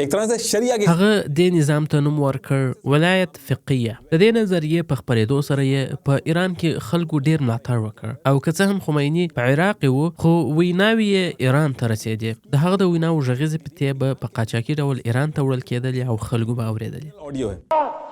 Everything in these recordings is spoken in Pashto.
एक तरह से शरिया के هغه د نظام ته نوم ورکړ ولایت فقیه. د دې نظریې په خپرېدو سره یې په ایران کې خلکو ډیر ملاتړ وکړ او که څه هم خمیني په عراق و خو ویناوی یې ایران ته رسېدې. د هغه د ویناو غږیزې پتې به په قاچاقي ډول ایران ته وړل کېدلې او خلکو به اورېدلې. ऑडियो है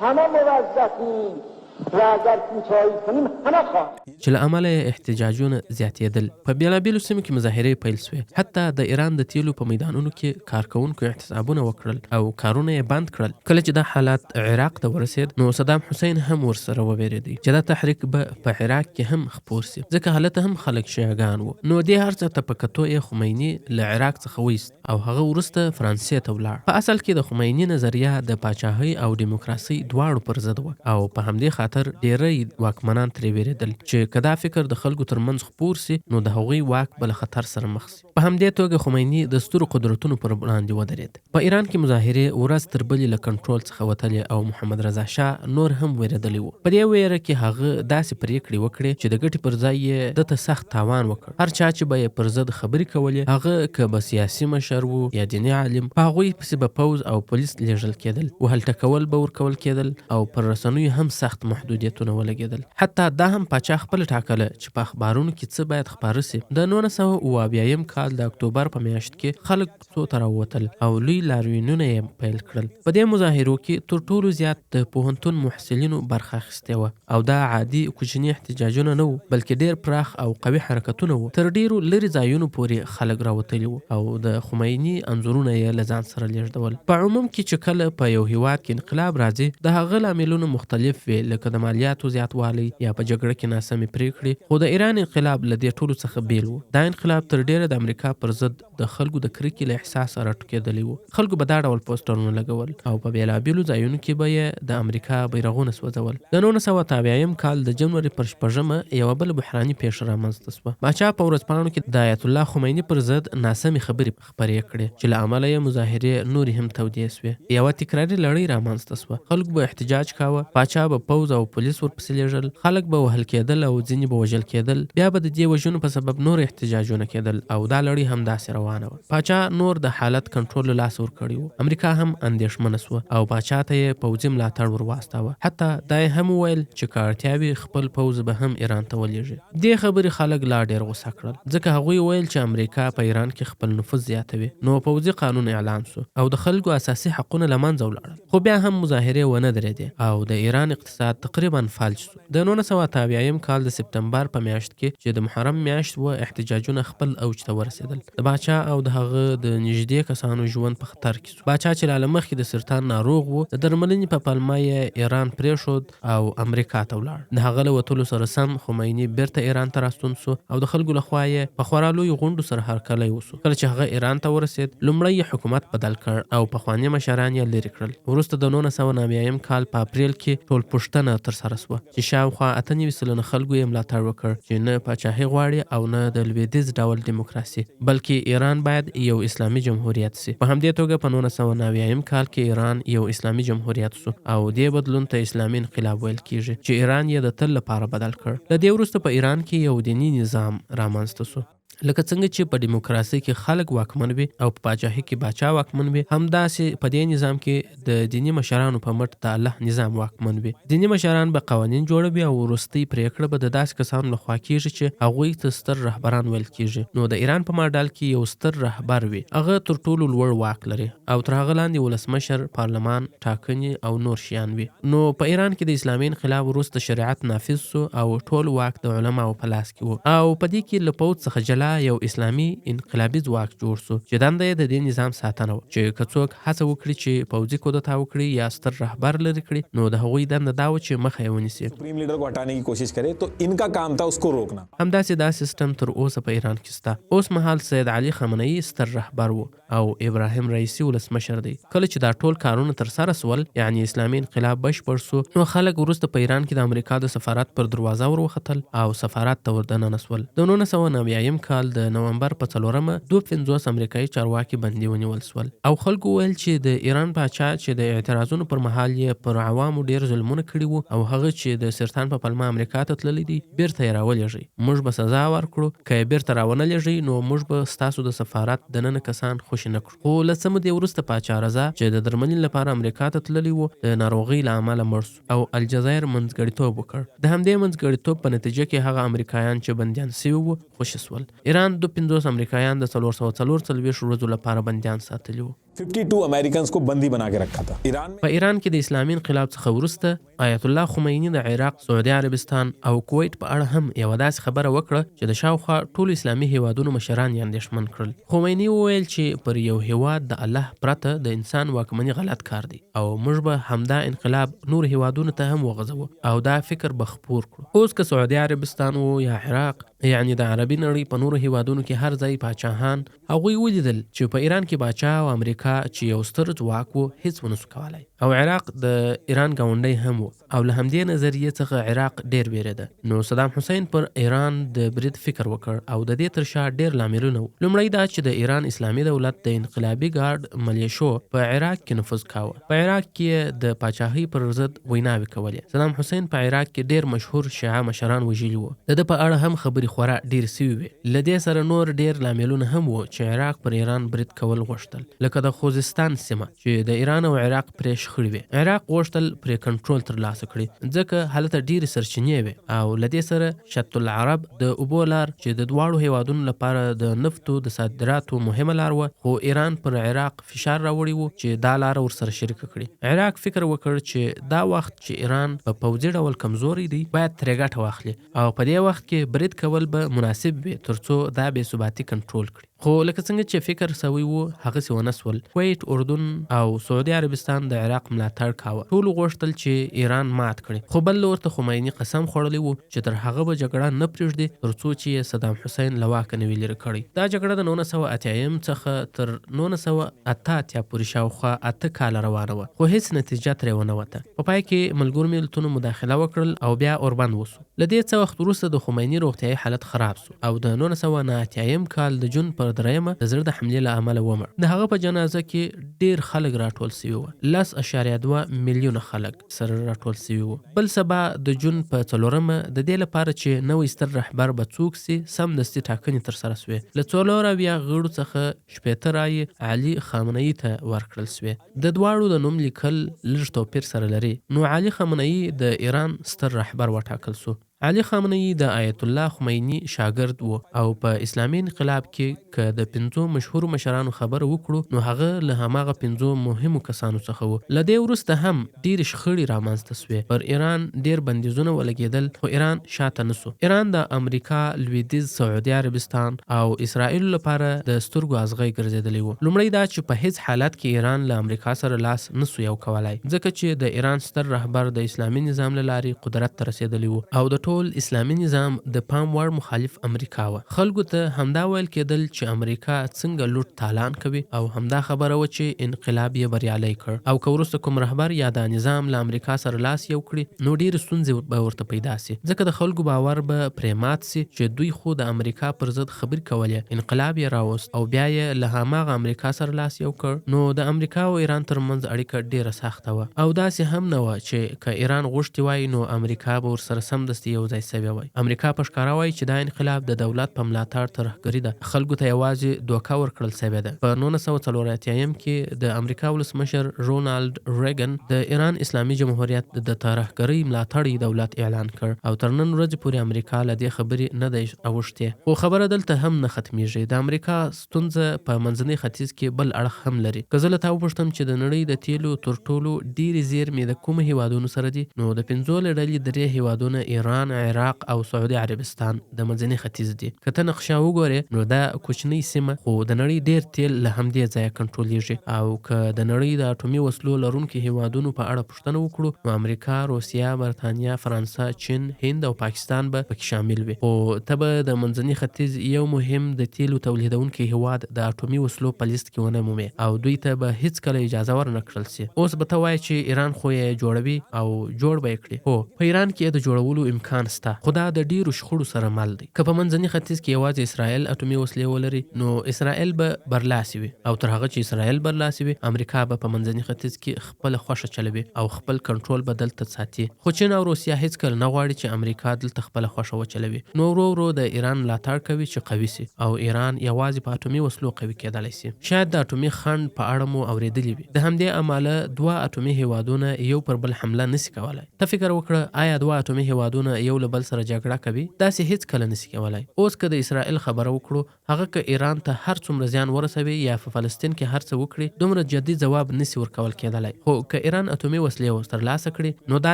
همه موظفین و اگر کوتاهی کنیم همه خواهیم. چې له امله یې احتجاجونه زیاتېدل. په بېلابېلو سیمو کې مظاهرې پیل سوې. حتی د ایران د تیلو په میدانونو کې کارکوونکو احتسابونه وکړل او کارونه یې بند کړل. کله چې دا حالات عراق ته ورسېد نو صدام حسین هم ورسره وبېرېدی چې دا تحریک به په عراق کې هم خپور سي، ځکه هلته هم خلک شیعهګان وو. نو دې هر څه ته په کتو یې خمیني له عراق څخه ویست او هغه وروسته فرانسې ته ولاړ. په اصل کې د خمیني نظریه د پاچاهۍ او دیموکراسۍ دواړو پر ضد وه او په همدې خاطر ډېری واکمنان ترې وېرېدل چې که دا فکر د خلکو ترمنځ خپور سي نو د هغوی واک به له خطر سره مخ سي. په همدې توګه خمیني د سترو قدرتونو پر وړاندې ودرېد. په ایران کې مظاهرې ورځ تر بلې له کنټرول څخه وتلې او محمد رضا شاه نور هم وېرېدلی و. په دې ویره کې هغه داسې پرېکړې وکړې چې د ګټې پر ځای یې دته سخت تاوان وکړ. هر چا چې به یې پر ضد خبرې کولې، هغه که به سیاسي مشر و یا دیني عالم، په هغوی پسې به پوځ او پولیس لیږل کېدل، وهل ټکول به ورکول کېدل او پر رسنیو هم سخت محدودیتونه ولګېدل. حتی دا هم پاچا خپل ټاکله چې په اخبارونو کې څه باید خپاره سي. د 1979 کال د اکتوبر په میاشت کې خلک څو ته راووتل او لوی لاریونونه یې پیل کړل. په دې مظاهرو کې تر ټولو زیات د پوهنتون محصلینو برخه اخیستې وه او دا عادي کوچني احتجاجونه نه وو بلکې ډیر پراخ او قوي حرکتونه وو. تر ډیرو لرې ځایونو پورې خلک راوتلي وو او د خمیني انځورونه یې له ځان سره لیږدول. په عموم کې چې کله په یو هیواد کې انقلاب راځي د هغه لاملونه مختلف وي، لکه د مالیاتو زیاتوالی یا په جګړه کې ناسمې پریکړې. خو د ایران انقلاب له دې ټولو څخه بیل و. دا انقلاب تر ډیره د امریکا پر ضد د خلکو د کرکې له احساسه راټوکېدلی و. خلکو به دا ډول پوسټرونه لګول او په بېلابېلو ځایونو کې به یې د امریکا بیرغونه سوځول. د 1980 کال د جنوري پر 6 یوه بله بحراني پیښه رامنځته شوه. پاچا په ورځپاڼو کې د آیت الله خمیني پر ضد ناسمې خبرې خپرې کړې چې له امله یې مظاهرې نورې هم تودې سوې. یوه تکراري لړۍ رامنځته شوه. خلکو به احتجاج کاوه، پاچا به پوځ او پولیس ورپسې لیږل، خلک به وهل کېدل او ځینې به وژل کېدل. بیا به د دې وژنو په سبب نور احتجاجونه کېدل او دا لړۍ هم داسې روانه وه. پاچا نور د حالت کنټرول له لاسه ورکړی و. امریکا هم اندېښمنه سوه او پاچا ته یې پوځي ملاتړ ور واستاوه. حتی دا یې هم وویل چې که اړتیا وي خپل پوځ به هم ایران ته ولېږي. دې خبرې خلک لا ډېر غوسه کړل، ځکه هغوی ویل چې امریکا په ایران کې خپل نفوذ زیاتوي. نو پوځي قانون اعلان سو او د خلکو اساسي حقونه له منځه ولاړل. خو بیا هم مظاهرې ونه درېدې او د ایران اقتصاد تقریبا فلج سو. د 1980 کال د سپتمبر په میاشت کې چې د محرم میاشت و، احتجاجونه خپل اوج ته ورسېدل. د باچا او د هغه د نږدې کسانو ژوند په خطر کې سو. باچا چې له مخکې د سرطان ناروغ و، د درملنې په پلمه یې ایران پرېښود او امریکا ته ولاړ. د هغه له وتلو سره سم خمیني بیرته ایران ته راستون سو او د خلکو لخوا یې په خورا لویو غونډو سره هرکلی وسو. کله چې هغه ایران ته ورسېد لومړی یې حکومت بدل کړ او پخواني مشران یې لرې کړل. وروسته د 1990 کال په اپریل کې ټول پوښتنه ترسره سوه چې شاوخوا 98 سلنه خلکو یې ملاتړ وکړ چې نه پاچاهي غواړي او نه د لویدیځ ډول دیموکراسي، بلکې ایران باید یو اسلامي جمهوریت سي. په همدې توګه په 1990 کال کې ایران یو اسلامي جمهوریت سو او دې بدلون ته اسلامي انقلاب ویل کیږي چې ایران یې د تل لپاره بدل کړ. له دې وروسته په ایران کې یو دیني نظام رامنځته سو. لکه څنګه چې په دیموکراسي کې خلک واکمن وي او په پاچاهي کې باچا واکمن وي، همداسې په دې نظام کې د دیني مشرانو په مټ د الله نظام واکمن وي. دیني مشران به قوانین جوړوي او وروستۍ پریکړه به د داسې کسانو لخوا کیږي چې هغوی ته ستر رهبران ویل کیږي. نو د ایران په ماډل کې یو ستر رهبر وي، هغه تر ټولو لوړ واک لري او تر هغه لاندې ولسمشر، پارلمان، ټاکنې او نور شیان وي. نو په ایران کې د اسلامي انقلاب وروسته شریعت نافذ سو او ټول واک د علماو په لاس کې و او په دې کې له پوځ څخه جلا یو اسلامي انقلابي ځواک جوړ سو چې دنده یې د دې نظام ساتنه و چې که څوک هڅه وکړي چې پوځي کودتا وکړي یا ستر رهبر لري کړي نو د هغوی دنده دا و چې مخه یې ونیسي. सुप्रीम लीडर को हटाने की कोशिश करे तो इनका काम था उसको रोकना. همداسې دا سیستم تر اوسه په ایران کې شته. اوس مهال سید علي خامنه‌ای ستر رهبر و او ابراهیم رئیسی ولسمشر دی. کله چې دا ټول کارونه تر سره سول، یعنی اسلامي انقلاب بشپړ سو، نو خلک وروسته په ایران کې د امریکا د سفارت پر دروازه ور وختل او سفارت ته ورننه سول. د 1990 کال د نومبر په 4 52 امریکایي چارواکي بندي ونیول سول او خلکو ویل چې د ایران پاچا چې د اعتراضونو پر مهال یې پر عوامو ډیر ظلمونه کړي وو او هغه چې د سرطان په پلمه امریکا ته تللی دی بیرته یې راولېږئ. موږ به سزا ورکړو، که یې بیرته راونه لېږئ نو موږ به ستاسو د سفارت دننه کسان خوشي نه کړو. خو له څه مودې وروسته پاچا رضا چې د درملنې لپاره امریکا ته تللی و د ناروغۍ له امله مړ سو او الجزایر منځګړیتوب وکړ. د همدې منځګړیتوب په نتیجه کې هغه امریکایان چې بندیان سوي وو خوشي سول. ایران 250 امریکایان د 444 ورځو لپاره بندیان ساتلي وو. 52 अमेरिकन्स को बंदी बना के रखा था। ईरान में په ایران کې د اسلامي انقلاب څخه وروسته آیت الله خمیني د عراق، سعودي عربستان او کویت په اړه هم یو داسې خبره وکړه چې د شاوخوا ټولو اسلامي هیوادونو مشران یې اندېښمن کړل. خمیني وویل چې پر یو هیواد د الله پرته د انسان واکمني غلط کار دی او موږ به همدا انقلاب نور هیوادونو ته هم وغځوو او دا فکر به خپور کړو. اوس که سعودي عربستان وو یا عراق، یعنی د عربي نړۍ په نورو هیوادونو کې هر ځای پاچاهان هغوی ولیدل چې په ایران کې پاچا او امریکا چې یو ستر ځواک وو هیڅ ونسو کولای. او عراق د ایران ګاونډی هم وو او له همدې نظریې څخه عراق ډیر بیریده. نو صدام حسین پر ایران د برید فکر وکړ او د دې تر شا ډیر لاملونه وو. لومړی دا چې د ایران اسلامي دولت د انقلابي ګارد ملیشو په عراق کې نفوذ کاوه. په عراق کې د پاچاهۍ پر ضد ویناوې کولې. صدام حسین په عراق کې ډیر مشهور شیعه مشران وژلي وو. د ده په اړه هم خبرې خورا ډیر سوي وې. له دې سره نور ډیر لاملونه هم وو چې عراق پر ایران برید کول غوښتل، لکه د خوزستان سیمه چې د ایران او عراق پرې شخړې وې. عراق غوښتل پرې کنټرول ترلاسه کړي ځکه هلته ډیرې سرچینې وې او له دې سره شط العرب د اوبو لار چې د دواړو هیوادونو لپاره د نفتو د صادراتو مهمه لار وه، خو ایران پر عراق فشار راوړی وو چې دا لار ورسره شریکه کړي. عراق فکر وکړ چې دا وخت چې ایران په پوځي ډول کمزوري دی باید ترې ګټه واخلي او په دې وخت کې برید کول به مناسب وي ترڅو دا بې ثباتي کنټرول کړي. خو لکه څنګه چې فکر سوی وو هغسې ونه سول. کویت، اردن او سعودي عربستان د عراق ملاتړ کاوه. ټولو غوښتل چې ایران مات کړي، خو بل ورته خمیني قسم خوړلی وو چې تر هغه به جګړه نه پرېږدي ترڅو چې صدام حسین له واکه نه وي لرې کړی. دا جګړه د 1980 څخه تر 1988 پورې شاوخوا 8 کاله روانه وه، خو هیڅ نتیجه ترې ونه وته. په پای کې ملګرو ملتونو مداخله وکړل او بیا اوربند وسو. له دې څه وخت وروسته د خمیني روغتیایي حالت خراب سو او د 1989 کال د جون پر دریمه د زړه د حملې له امله ومړ. د هغه په جنازه کې ډیر خلک راټول سوي وو. 10.2 میلیونه خلک سره راټول سوي وو. بل سبا د جون په 4مه د دې لپاره چې نوې ستر رهبر به څوک سي سمدستي ټاکنې ترسره سوې. له 4 غړو څخه 18 رایې علي خامنه‌ای ته ورکړل سوې. د دواړو د نوم لیکل لږ توپیر سره لري. نو علي خامنه‌ای د ایران ستر رهبر وټاکل سو. علي خامنه‌ای د آیت الله خمیني شاګرد وو او په اسلامي انقلاب کې که د 5 مشهورو مشرانو خبره وکړو نو هغه له هماغه 5 مهمو کسانو څخه وو. له دې وروسته هم ډېرې شخړې رامنځته سوې. پر ایران ډېر بندیزونه ولګېدل خو ایران شاته نسو. ایران د امریکا، لویدیځ، سعودي عربستان او اسرائیل لپاره د سترګو ازغی ګرځېدلی وو. لومړی دا چې په هیڅ حالت کې ایران له امریکا سره لاس نسو یو کولای ځکه چې د ایران ستر رهبر د اسلامي نظام له لارې قدرت ته رسېدلی وو او د ټول اسلامي نظام د پام وړ مخالف امریکا وه. خلکو ته همدا ویل کېدل چې امریکا څنګه لوټ تالان کوي او همدا خبره وه چې انقلاب یې بریالی کړ او که وروسته کوم رهبر یا دا نظام له امریکا سره لاس یو کړي نو ډېرې ستونزې به ورته پیدا سي ځکه د خلکو باور به پرې مات سي چې دوی خو د امریکا پر ضد خبرې کولې، انقلاب یې راوست او بیا یې له هماغه امریکا سره لاس یو کړ. نو د امریکا او ایران ترمنځ اړیکه ډېره سخته وه او داسې هم نه وه چې که ایران غوښتي وای نو امریکا به ورسره سمدستي یو ځای سوې وای. امریکا په ښکاره وایي چې دا انقلاب د دولت په ملاتړ ترهګري ده، خلکو ته یوازې دوکه ورکړل سوې ده. په 1984 کې د امریکا ولسمشر رونالډ ریګن د ایران اسلامي جمهوریت د ترهګرۍ ملاتړی دولت اعلان کړ او تر نن ورځې پورې امریکا له دې خبرې نه دی اوښتې. خو خبره دلته هم نه ختمیږي. د امریکا ستونزه په منځني ختیځ کې بل اړخ هم لري. که زه له تا وپوښتم چې د نړۍ د تیلو تر ټولو ډېرې زیرمې د کومو هیوادونو سره دي نو د 5 له ډلې 3 هیوادونه ایران، عراق او سعودي عربستان د منځني ختیځ دي. که ته نقشه وګورې نو دا کوچنۍ سیمه خو د نړۍ ډیر تیل له همدې ځایه کنټرولیږي او که د نړۍ د اټومي وسلو لرونکو هیوادونو په اړه پوښتنه وکړو نو امریکا، روسیه، برتانیا، فرانسه، چین، هند او پاکستان به پکې شامل وي. خو ته به د منځني ختیځ یو مهم د تیلو تولیدونکي هیواد د اټومي وسلو په لیست کې ونه مومې او دوی ته به هیڅکله اجازه ورنه کړل سي. اوس به ته وایې چې ایران خو یې جوړوي او جوړ به یې کړي. هو، په ایران کې د جوړولو امکان امکان سته، خو دا د ډیرو شخړو سره مل دی. که په منځني ختیځ کې یوازې اسرائیل اټومي وسلې ولري نو اسرائیل به برلاسي وي، او تر هغه چې اسرائیل برلاسي وي امریکا به په منځني ختیځ کې خپل خوښه چلوي او خپل کنټرول به دلته ساتي. خو چین او روسیا هیڅکله نه غواړي چې امریکا دلته خپل خوښه وچلوي. نو ورو ورو د ایران ملاتړ کوي چې قوي سي او ایران یوازې په اټومي وسلو قوي کېدلی سي. شاید د اټومي خنډ په اړه مو اورېدلی وي. د همدې امله دوه اټومي هیوادونه یو پر بل حمله نسی کولای. ته فکر وکړه آیا دوه اټومي هیوادونه یو له بل سره جګړه کوي؟ داسې هیڅ کله نسی کولای. اوس که د اسرائیل خبره وکړو، هغه که ایران ته هر څومره زیان ورسوي یا په فلسطین کې هر څه وکړي دومره جدي ځواب نسی ورکول کېدلی. خو که ایران اټومي وسلې ترلاسه کړي نو دا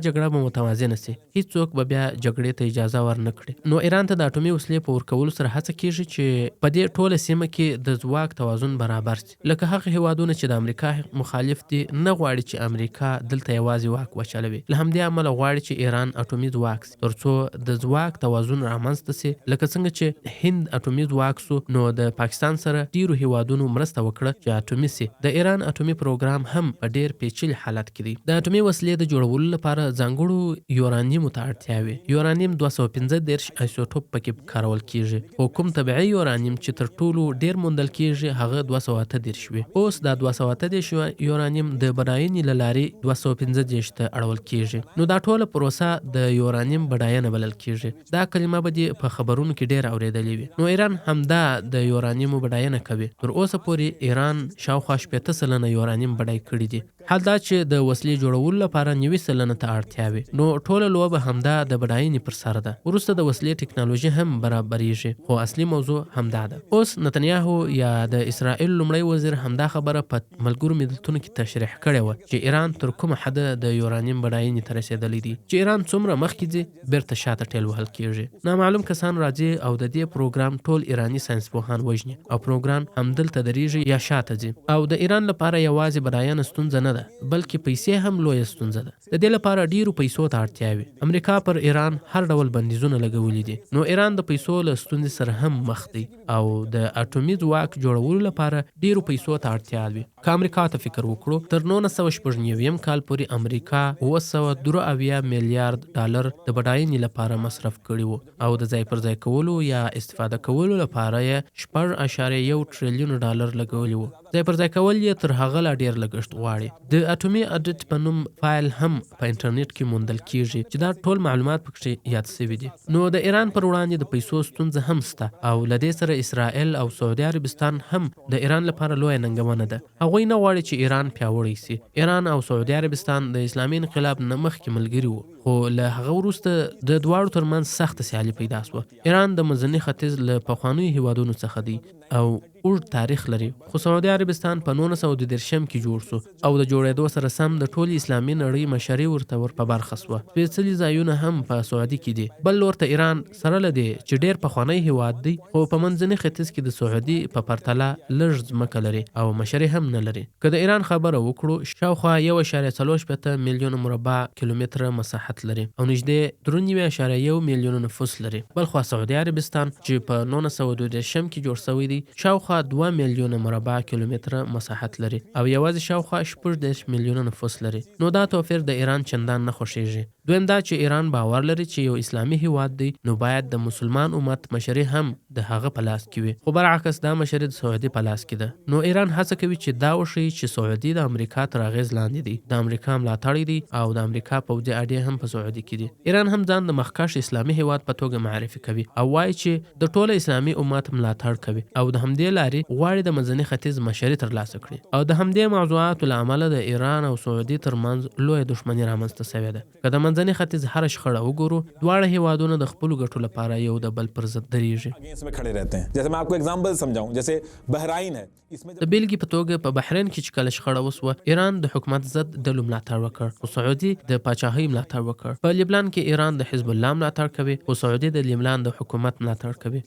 جګړه به متوازنه سي. هیڅوک به بیا جګړې ته اجازه ورنه کړي. نو ایران ته د اټومي وسلې په ورکولو سره هڅه کیږي چې په دې ټوله سیمه کې د ځواک توازن برابر سي. لکه هغه هیوادونه چې د امریکا مخالف دي نه غواړي چې امریکا دلته یوازې واک وچلوي. له همدې امله غواړي چې ایران اټومي ځواک سي ترڅو د ځواک توازن رامنځته سي. لکه څنګه چې هند اټومي ځواک سو نو د پاکستان سره ډیرو هیوادونو مرسته وکړه چې اټومي سي. د ایران اټومي پروګرام هم په ډیر پیچلي حالت کې دی. د اټومي وسلې د جوړولو لپاره ځانګړو یورانیم ته اړتیا وي. یورانیم 215 ایزوټوپ پکې کارول کیږي. او کوم طبيعي یورانیم چې تر ټولو ډیر موندل کیږي هغه 218 شوی. اوس دا 218 یورانیم د بډاینې لارې 215 ته اړول کیږي. نو دا ټوله پروسه د یورانیم بډاینه بلل کیږي. دا کلمه به په خبرونو کې ډیر اوریدلې وي. نو ایران همدا د یورانیم بډاینه کوي. تر اوسه پورې ایران شاوخوا 80% یورانیم بډای کړی دي. حال دا چې د وسلې جوړولو لپاره 90% ته اړتیا وي. نو ټوله لوبه همدا د بډاینې پر سر ده. وروسته د وسلې ټکنالوژي هم برابرېږي. خو اصلي موضوع همدا ده. اوس نتنیاهو یا د اسرائیل لومړی وزیر همدا خبره په ملګرو ملتونو کې تشریح کړې وه چې ایران تر کومه حده د یورانیم بډاینې ته رسېدلی دي چې ایران څومره مخکې ځي بیرته شاته ټیل وهل کېږي. نامعلوم کسان راځي او د دې پروګرام ټول ایراني ساینسپوهان وژني او پروګرام همدلته درېږي یا شاته ځي. او د ایران لپاره یوازې بډاینه ستونزه نه ده بلکې پیسې هم لویه ستونزه ده. د دې لپاره ډیرو پیسو ته اړتیا وي. امریکا پر ایران هر ډول بندیزونه لګولي دي. نو ایران د پیسو له ستونزې سره هم مخ دی او د اټومي ځواک جوړولو لپاره ډیرو پیسو ته اړتیا وي. که امریکا ته فکر وکړو تر 1999 کال پورې امریکا 993 میلیارډ ډالر د بډاینې لپاره مصرف کړي وو او د ځای پر ځای کولو یا استفاده کولو لپاره یې 4.1 ټریلیون ډالر لګولي وو. ځای پر ځای کول یې تر هغه لا ډیر لګښت غواړي. د اټومي اډیټ په نوم فایل هم په انټرنیټ کې موندل کیږي چې دا ټول معلومات پکې یاد شوي دي. نو د ایران پر وړاندې د پیسو ستونزه هم شته او له دې سره اسرائیل او سعودي عربستان هم د ایران لپاره لویه ننګونه ده. هغوی نه غواړي چې ایران پیاوړی سي. ایران او سعودي عربستان د اسلامي انقلاب نه مخکې ملګري وو خو له هغه وروسته د دواړو ترمنځ سخته سیالي پیدا شوه. ایران د منځني ختیځ له پخوانیو هیوادونو څخه دی او اوږد تاریخ لري. خو سعودي عربستان په 1913 کې جوړ شو او د جوړېدو سره سم د ټولي اسلامي نړۍ مشري ورته ور په برخه شوه. سپېڅلي ځایونه هم په سعودي کې دي. بل لور ته ایران سره لدی چې ډېر پخوانی هیواد دی خو په منځني ختیځ کې د سعودي په پرتله لږ ځمکه لري او مشري هم نه لري. که د ایران خبره وکړو شاوخوا 1.45 میلیون مربع کیلومتره مساحت لري او نږدې 3.1 میلیون نفوس لري. بلخوا سعودي عربستان چې په 1912 کې جوړ شوی دی شاوخوا 2 میلیون مربع کیلومتره مساحت لري او یوازې شاوخوا 14 میلیون نفوس لري. نو دا توپیر د ایران چندان نه خوښیږي. دویم دا چې ایران باور لري چې یو اسلامي هیواد دی نو باید د مسلمان امت مشري هم د هغه په لاس کې وي. خو برعکس دا مشري د سعودي په لاس کې ده. نو ایران هڅه کوي چې دا وښیي چې سعودي د امریکا تر اغیز لاندې دی، د امریکا ملاتړی دی او د امریکا پوځي اډې هم په سعودي کې دي. ایران هم ځان د مخکښ اسلامي هیواد په توګه معرفي کوي او وایي چې د ټوله اسلامي امت ملاتړ کوي او د همدې لارې غواړي د منځني ختیځ مشري ترلاسه کړي. او د همدې موضوعاتو له امله د ایران او سعودي ترمنځ لویه دښمني رامنځته شوې ده. که د منځني ختیځ هر شخړه وګورو دواړه هیوادونه د خپلو ګټو لپاره یو د بل پر ضد درېږي. में खड़े रहते हैं. जैसे मैं आपको एग्जांपल समझाऊं, जैसे बहराइन है, इसमें د بیلګې په توګه په بحرین کې چې کله شخړه وسوه ایران د حکومت ضد ډلو ملاتړ وکړ او سعودي د پاچاهۍ ملاتړ وکړ. په لبنان کې ایران د حزب الله ملاتړ کوي او سعودي د لبنان د حکومت ملاتړ کوي.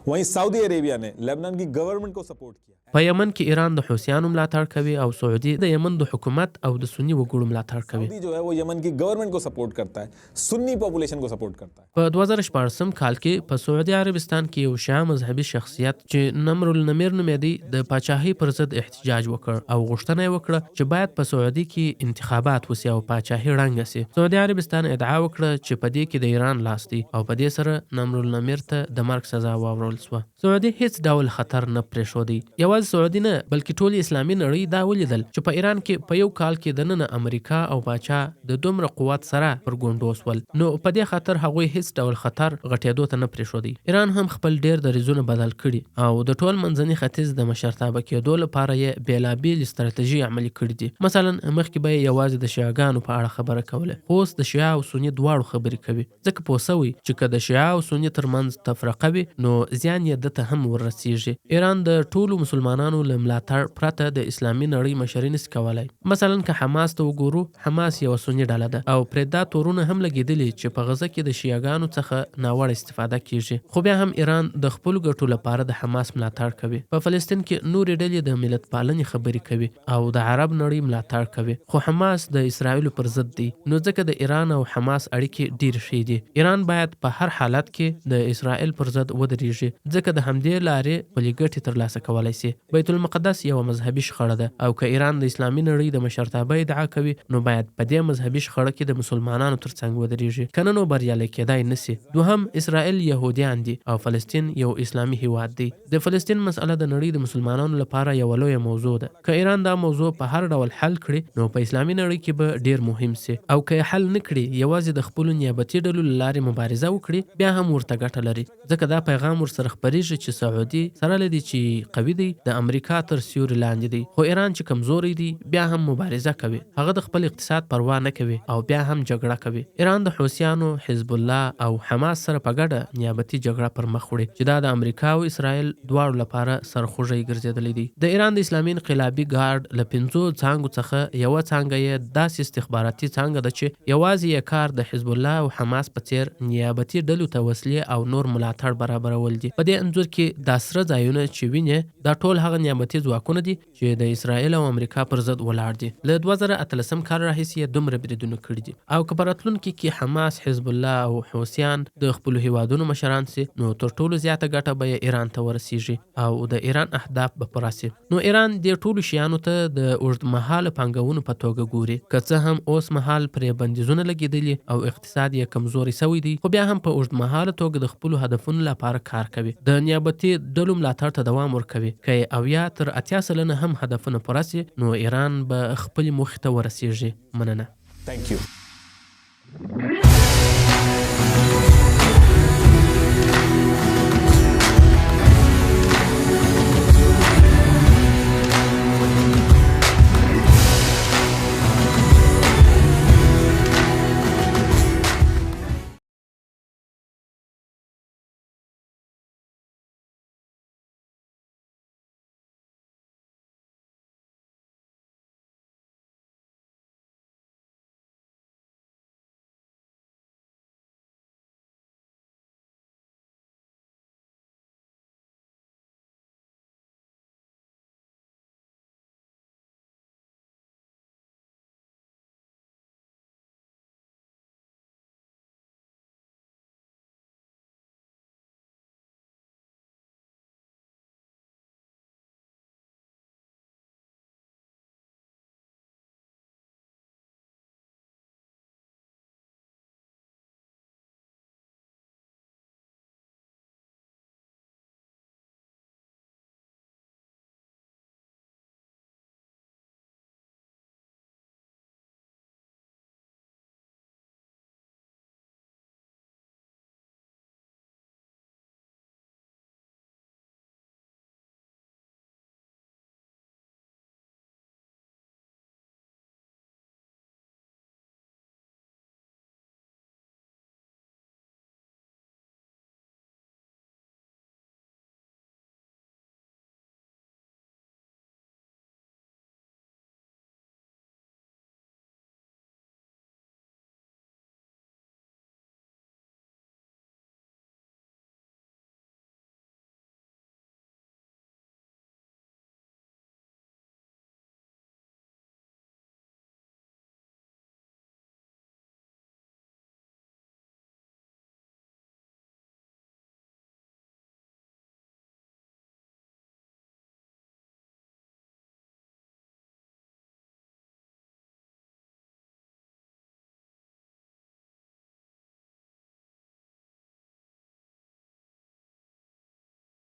वहीं सऊदी अरेबिया ने लेबनान की गवर्नमेंट को सपोर्ट किया. په یمن کې ایران د حوثیانو ملاتړ کوي او سعودي د یمن د حکومت او د سنی وګړو ملاتړ کوي. सऊदी जो है वो यमन की गवर्नमेंट को सपोर्ट करता है, सुन्नी पॉपुलेशन को सपोर्ट करता है. په 2014 کال کې په سعودي عربستان کې یو شیعه مذهبي شخصیت چې نمر النمیر نومېدی د پاچاهۍ پر ضد احتجاج وکړ او غوښتنه یې وکړه چې باید په سعودي کې انتخابات وسي او پاچاهۍ ړنګه سي. سعودي عربستان ادعا وکړه چې په دې کې د ایران لاس دی او په دې سره نمر النمیر ته د مرګ سزا واورول شوه. سعودي هیڅ ډول خطر نه پرېښودی. یوازې سعودي نه بلکې ټول اسلامي نړۍ دا ولیدل چې په ایران کې په یو کال کې دننه امریکا او پاچا د دومره قوت سره پر ګونډو سول، نو په دې خاطر هغوی هیڅ ډول خطر غټېدو ته نه پرېښودی. ایران هم خپل ډیر دریځونه بدل کړي او د ټول منځني ختیځ د مشرتابه کېدو لپاره یې بېلابېلې ستراتیژي عملي کړي دي. مثلا مخکې به یې یوازې د شیعاګانو په اړه خبره کوله، خو اوس د شیعه او سني دواړو خبرې کوي، ځکه پوه سوی چې که د شیعه او سني ترمنځ تفرقه وي نو زیان یې دته هم ورسیږي. ایران د ټولو مسلمانانو له ملاتړ پرته د اسلامي نړۍ مشري نشي کولی. مثلا که حماس ته وګورو، حماس یو سني ډله ده او پرې دا تورونه هم لګېدلي چې په غزه کې د شیعاګانو څخه ناوړه استفاده کیږي، خو بیا هم ایران د خپلو ګټو لپاره د حماس ملاتړ کوي. په فلسطین کې نورې ډلې د ملت پالنې خبرې کوي او د عرب نړۍ ملاتړ کوي، خو حماس د اسرائیلو پر ضد دی. نو ځکه د ایران او حماس اړیکې ډېر ښې دي. ایران باید په هر حالت کې د اسرائیل پر ضد ودرېږي، ځکه د همدې لارې خپلې ګټې ترلاسه کولی سي. بیت المقدس یوه مذهبي شخړه ده او که ایران د اسلامي نړۍ د مشرتابه ادعا کوي نو باید په دې مذهبي شخړه کې د مسلمانانو ترڅنګ ودرېږي، که نه نو بریالی کېدای نسي. دوهم، اسرائیل یهودیان دي او فلسطین یو اسلامي هیواد دی. د فلسطین مسئله د نړۍ د مسلمانانو لپاره یو لویه موضوع ده. که ایران دا موضوع په هر ډول حل کړي نو په اسلامي نړۍ کې به ډیر مهم سي، او که حل نه کړي یوازې د خپلو نیابتي ډلو له لارې مبارزه وکړي بیا هم ورته ګټه لري، ځکه دا پیغام ورسره خپریږي چې سعودي سره لدی چې قوي دی، د امریکا تر سیوري لاندې دی، خو ایران چې کمزوري دی بیا هم مبارزه کوي. هغه د خپل اقتصاد پروا نه کوي او بیا هم جګړه کوي. ایران د حوثیانو، حزب الله او حماس سره په ګډه نیابتي جګړه پر مخ وړي چې دا د امریکا او اسرائیل دواړو لپاره سرخوږی ګرځېدلی دی. د ایران د اسلامي انقلابي ګارد له 5 څانګو څخه یوه څانګه یې داسې استخباراتي څانګه ده چې یوازې یې کار د حزب الله او حماس په څیر نیابتي ډلو ته وسلې او نور ملاتړ برابرول دي. په دې انځور کې دا سره ځایونه چې ویني دا ټول هغه نیابتي ځواکونه دي چې د اسرائیل او امریکا پر ضد ولاړ دي. له 2013 کال راهیسې یې دومره بریدونه کړي دي او که په راتلونکي کې حماس، حزب الله او حوثیان د خپلو هیوادونو مشران سي نو تر ټولو زیاته ګټه به ایران ته ورسیږي او د ایران اهداف به پوره سي. نو ایران دې ټولو شیانو ته د اوږدمهاله پانګونو په توګه ګوري. که څه هم اوس مهال پرې بندیزونه لګېدلي او اقتصاد یې کمزوري سوی دی، خو بیا هم په اوږدمهاله توګه د خپلو هدفونو لپاره کار کوي. د نیابتي ډلو ملاتړ ته دوام ورکوي. که یې 80 تر 80 سلنه هم هدفونه پوره سي نو ایران به خپلې موخې ته ورسیږي. مننه. Thank you.